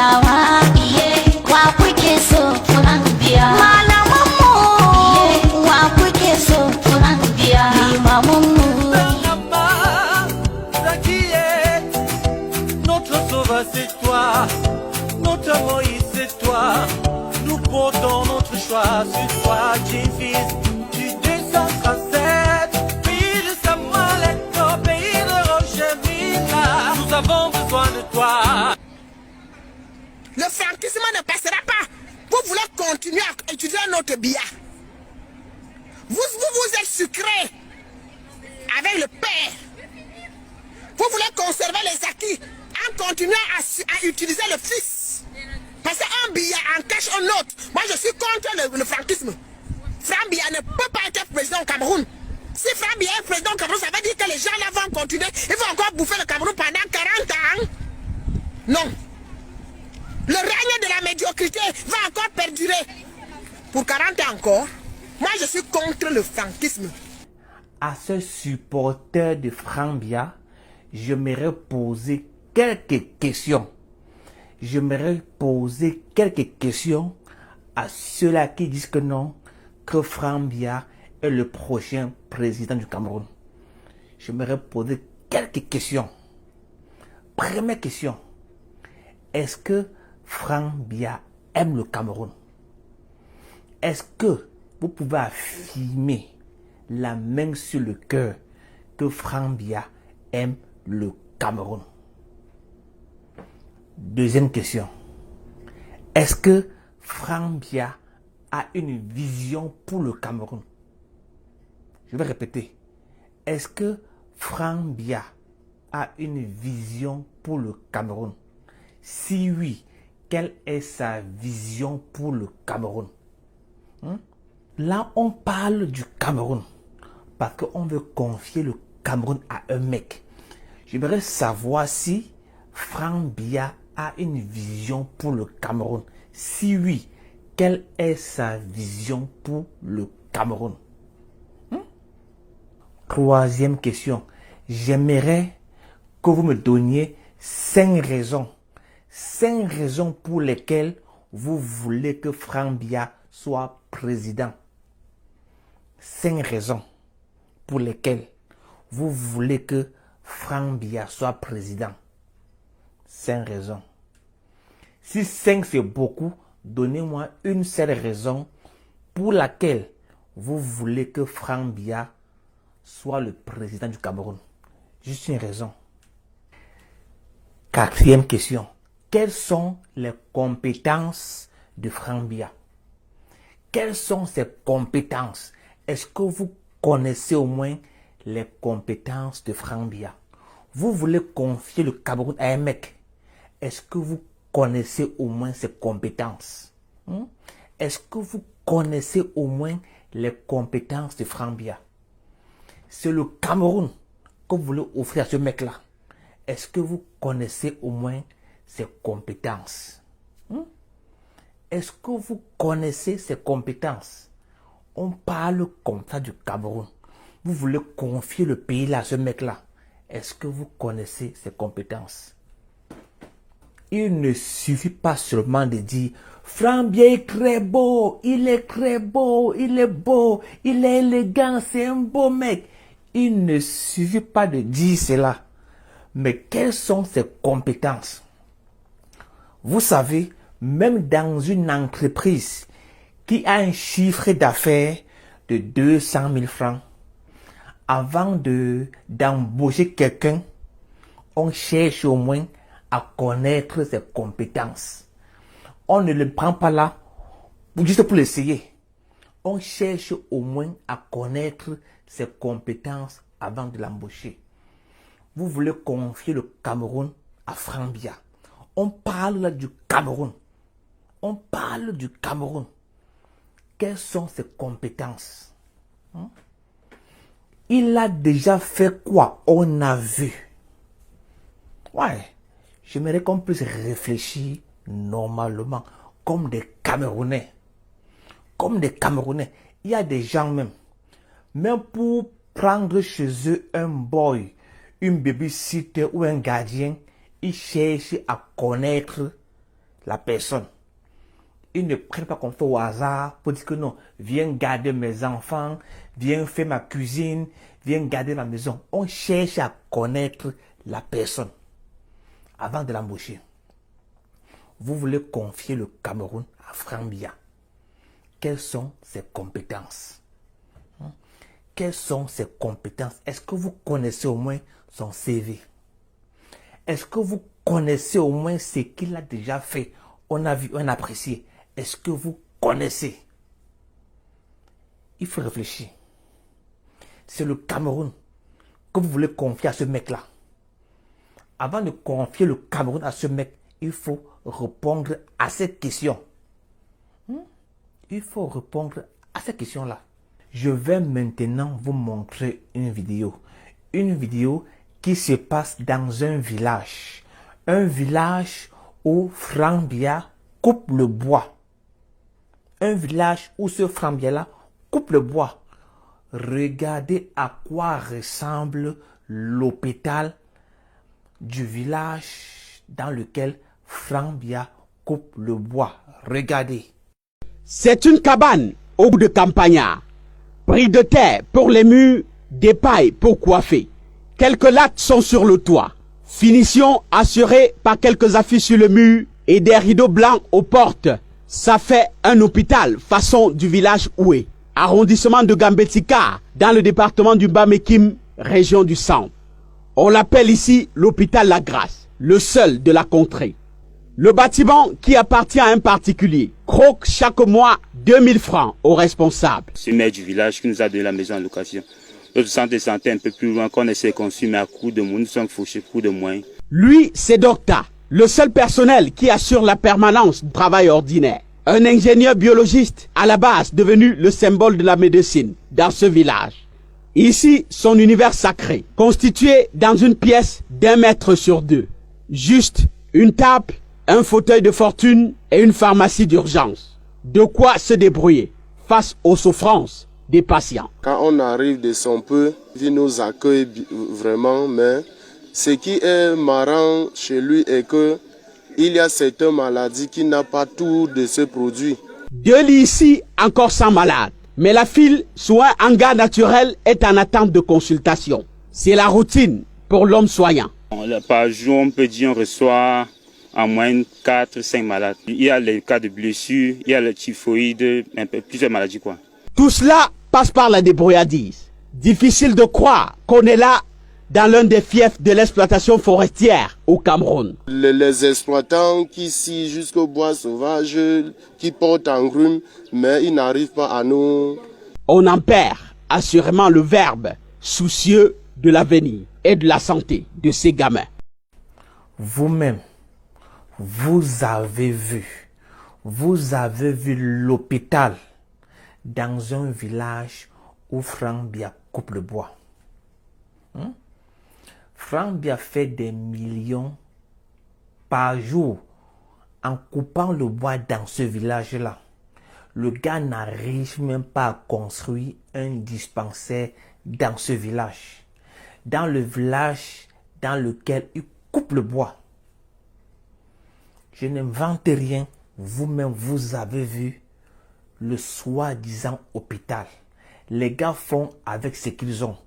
Hausawa, wa kuke so kunan biya. Malamanmu, wa kuke so kunan biya. Limamanmu. Notre sauveur c'est toi, notre Moïse c'est toi. Nous portons notre choix sur toi, Jésus. Du 237, pays de Samuel, au pays de Rocheville, nous avons besoin de toi. Le franquisme ne passera pas. Vous voulez continuer à étudier notre billet. Vous êtes sucré avec le père. Vous voulez conserver les acquis en continuant à utiliser le fils. Parce qu'un billet empêche un autre. Moi, je suis contre le franquisme. Franck Biya ne peut pas être président au Cameroun. Si Franck Biya est président au Cameroun, ça veut dire que les gens là vont continuer. Ils vont encore bouffer le Cameroun pendant 40 ans. Non. Le règne de la médiocrité va encore perdurer. Pour 40 ans encore. Moi, je suis contre le franquisme. À ce supporter de Franck Biya, j'aimerais poser quelques questions. J'aimerais poser quelques questions à ceux-là qui disent que non, que Franck Biya est le prochain président du Cameroun. J'aimerais poser quelques questions. Première question. Est-ce que Franck Biya aime le Cameroun? Est-ce que vous pouvez affirmer la main sur le cœur que Franck Biya aime le Cameroun? Deuxième question. Est-ce que Franck Biya a une vision pour le Cameroun? Je vais répéter. Est-ce que Franck Biya a une vision pour le Cameroun? Si oui, quelle est sa vision pour le Cameroun? Là, on parle du Cameroun parce qu'on veut confier le Cameroun à un mec. J'aimerais savoir si Franck Biya a une vision pour le Cameroun. Si oui, quelle est sa vision pour le Cameroun? Troisième question. J'aimerais que vous me donniez 5 raisons. 5 raisons pour lesquelles vous voulez que Franck Biya soit président. 5 raisons pour lesquelles vous voulez que Franck Biya soit président. 5 raisons. Si 5 c'est beaucoup, donnez-moi une seule raison pour laquelle vous voulez que Franck Biya soit le président du Cameroun. Juste une raison. Quatrième question. Quelles sont les compétences de Franck Biya? Quelles sont ses compétences? Est-ce que vous connaissez au moins les compétences de Franck Biya? Vous voulez confier le Cameroun à un mec. Est-ce que vous connaissez au moins ses compétences? Est-ce que vous connaissez au moins les compétences de Franck Biya? C'est le Cameroun que vous voulez offrir à ce mec-là. Est-ce que vous connaissez au moins ses compétences? Est-ce que vous connaissez ses compétences? On parle comme ça du Cameroun. Vous voulez confier le pays là à ce mec-là. Est-ce que vous connaissez ses compétences? Il ne suffit pas seulement de dire Franck Biya est très beau, il est très beau, il est beau, il est élégant, c'est un beau mec. Il ne suffit pas de dire cela. Mais quelles sont ses compétences? Vous savez, même dans une entreprise qui a un chiffre d'affaires de 200 000 francs, avant d'embaucher quelqu'un, on cherche au moins à connaître ses compétences. On ne le prend pas là juste pour l'essayer. On cherche au moins à connaître ses compétences avant de l'embaucher. Vous voulez confier le Cameroun à Franck Biya. On parle là du Cameroun. On parle du Cameroun. Quelles sont ses compétences? Il a déjà fait quoi? On a vu. Ouais. J'aimerais qu'on puisse réfléchir normalement, comme des Camerounais. Comme des Camerounais. Il y a des gens même pour prendre chez eux un boy, une babysitter ou un gardien, ils cherchent à connaître la personne. Ils ne prennent pas comme ça au hasard pour dire que non, viens garder mes enfants, viens faire ma cuisine, viens garder la maison. On cherche à connaître la personne avant de l'embaucher. Vous voulez confier le Cameroun à Franck Biya. Quelles sont ses compétences? Quelles sont ses compétences? Est-ce que vous connaissez au moins son CV? Est-ce que vous connaissez au moins ce qu'il a déjà fait? On a vu, on a apprécié. Est-ce que vous connaissez? Il faut réfléchir. C'est le Cameroun que vous voulez confier à ce mec-là. Avant de confier le Cameroun à ce mec, il faut répondre à cette question. Il faut répondre à cette question-là. Je vais maintenant vous montrer une vidéo. Une vidéo qui se passe dans un village. Un village où Franck Biya coupe le bois. Un village où ce Franck Biya-là coupe le bois. Regardez à quoi ressemble l'hôpital du village dans lequel Franck Biya coupe le bois. Regardez. C'est une cabane au bout de campagnard. Bris de terre pour les murs, des pailles pour coiffer. Quelques lattes sont sur le toit. Finition assurée par quelques affiches sur le mur et des rideaux blancs aux portes. Ça fait un hôpital façon du village Oué, arrondissement de Gambetika, dans le département du Bas-Mekim, région du Centre. On l'appelle ici l'hôpital La Grâce, le seul de la contrée. Le bâtiment, qui appartient à un particulier, croque chaque mois 2000 francs au responsable. C'est le maire du village qui nous a donné la maison en location. Notre centre de santé un peu plus loin qu'on essaie de construire, mais à coup de moins, nous sommes fauchés, coup de moins. Lui, c'est Docta, le seul personnel qui assure la permanence du travail ordinaire. Un ingénieur biologiste, à la base devenu le symbole de la médecine dans ce village. Ici, son univers sacré, constitué dans une pièce d'1 mètre sur 2. Juste une table, un fauteuil de fortune et une pharmacie d'urgence. De quoi se débrouiller face aux souffrances des patients. Quand on arrive de son peu, il nous accueille vraiment, mais ce qui est marrant chez lui est que il y a certaines maladies qui n'ont pas tout de ce produit. Deux lits ici, encore sans malade. Mais la file, soit un hangar naturel, est en attente de consultation. C'est la routine pour l'homme soignant. Par jour, on peut dire on reçoit en moyenne 4-5 malades. Il y a les cas de blessures, il y a le typhoïde, un peu plusieurs maladies quoi. Tout cela passe par la débrouillardise. Difficile de croire qu'on est là dans l'un des fiefs de l'exploitation forestière au Cameroun. Les exploitants qui scient jusqu'au bois sauvage, qui portent en grume, mais ils n'arrivent pas à nous. On en perd assurément le verbe, soucieux de l'avenir et de la santé de ces gamins. Vous-même, vous avez vu l'hôpital dans un village où Franck Biya coupe le bois. Franck Biya fait des millions par jour en coupant le bois dans ce village-là. Le gars n'arrive même pas à construire un dispensaire dans ce village. Dans le village dans lequel il coupe le bois. Je n'invente rien. Vous-même, vous avez vu le soi-disant hôpital. Les gars font avec ce qu'ils ont.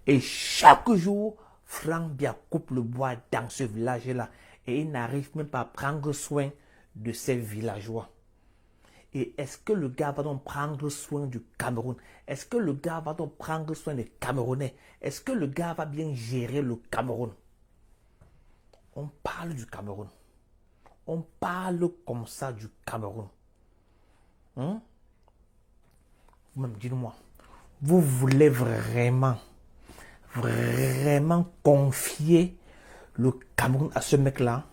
Et chaque jour, Franck Biya coupe le bois dans ce village-là. Et il n'arrive même pas à prendre soin de ces villageois. Et est-ce que le gars va donc prendre soin du Cameroun? Est-ce que le gars va donc prendre soin des Camerounais? Est-ce que le gars va bien gérer le Cameroun? On parle du Cameroun. On parle comme ça du Cameroun. Vous-même, dites-moi, vous voulez vraiment confier le Cameroun à ce mec-là?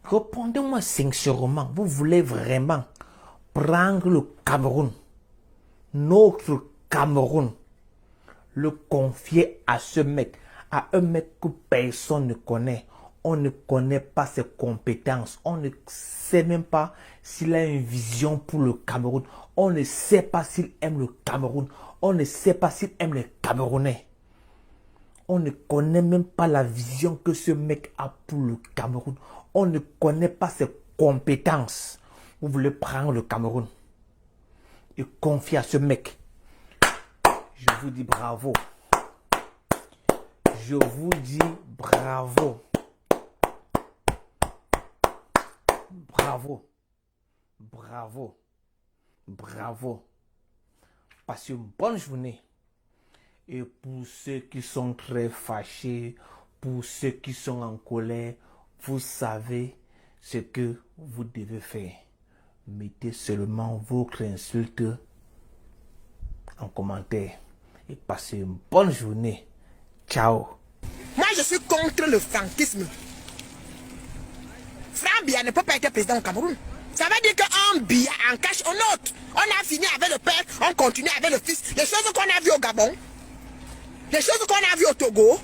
Répondez-moi sincèrement, vous voulez vraiment prendre le Cameroun, notre Cameroun, le confier à ce mec, à un mec que personne ne connaît. On ne connaît pas ses compétences, on ne sait même pas s'il a une vision pour le Cameroun, on ne sait pas s'il aime le Cameroun, on ne sait pas s'il aime les Camerounais. On ne connaît même pas la vision que ce mec a pour le Cameroun. On ne connaît pas ses compétences. Vous voulez prendre le Cameroun et confier à ce mec. Je vous dis bravo. Je vous dis bravo. Bravo. Bravo. Bravo. Passez une bonne journée. Et pour ceux qui sont très fâchés, pour ceux qui sont en colère, vous savez ce que vous devez faire. Mettez seulement votre insulte en commentaire. Et passez une bonne journée. Ciao. Moi, je suis contre le franquisme. Franck Biya ne peut pas être président au Cameroun. Ça veut dire qu'un Biya en cache un autre. On a fini avec le père, on continue avec le fils. Les choses qu'on a vues au Gabon, les choses qu'on a vues au Togo,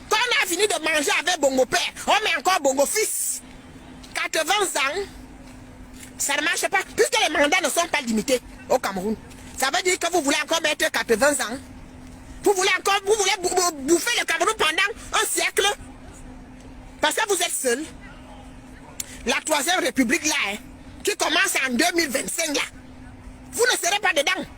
quand on a fini de manger avec Bongo père, on met encore Bongo fils. 80 ans, ça ne marche pas, puisque les mandats ne sont pas limités au Cameroun. Ça veut dire que vous voulez encore mettre 80 ans. Vous voulez bouffer le Cameroun pendant un siècle. Parce que vous êtes seul. La 3e République là, qui commence en 2025 là, vous ne serez pas dedans.